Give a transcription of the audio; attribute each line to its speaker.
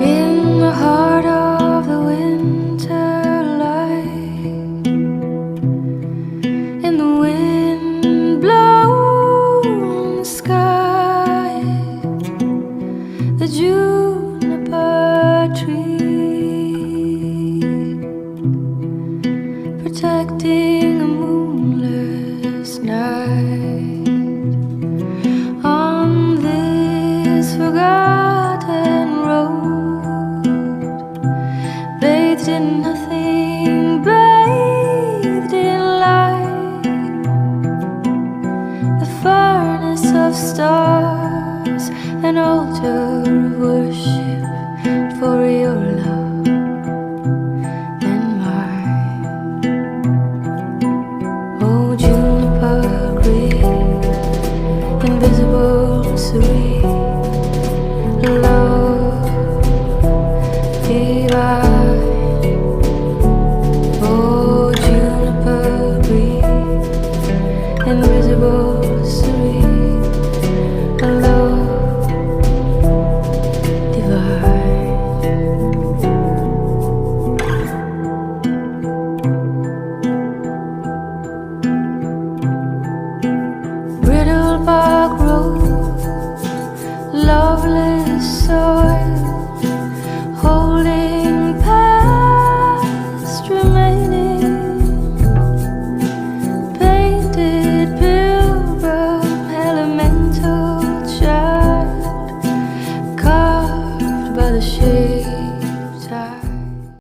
Speaker 1: In the heart of the winter light, in the wind blown sky, the juniper tree protecting a moonless night. On this forgotten road, bathed in nothing, bathed in light, the furnace of stars, an altar of worship for your love and mine. Oh, juniper green, invisible, serene, love divine. Oh, juniper green, invisible,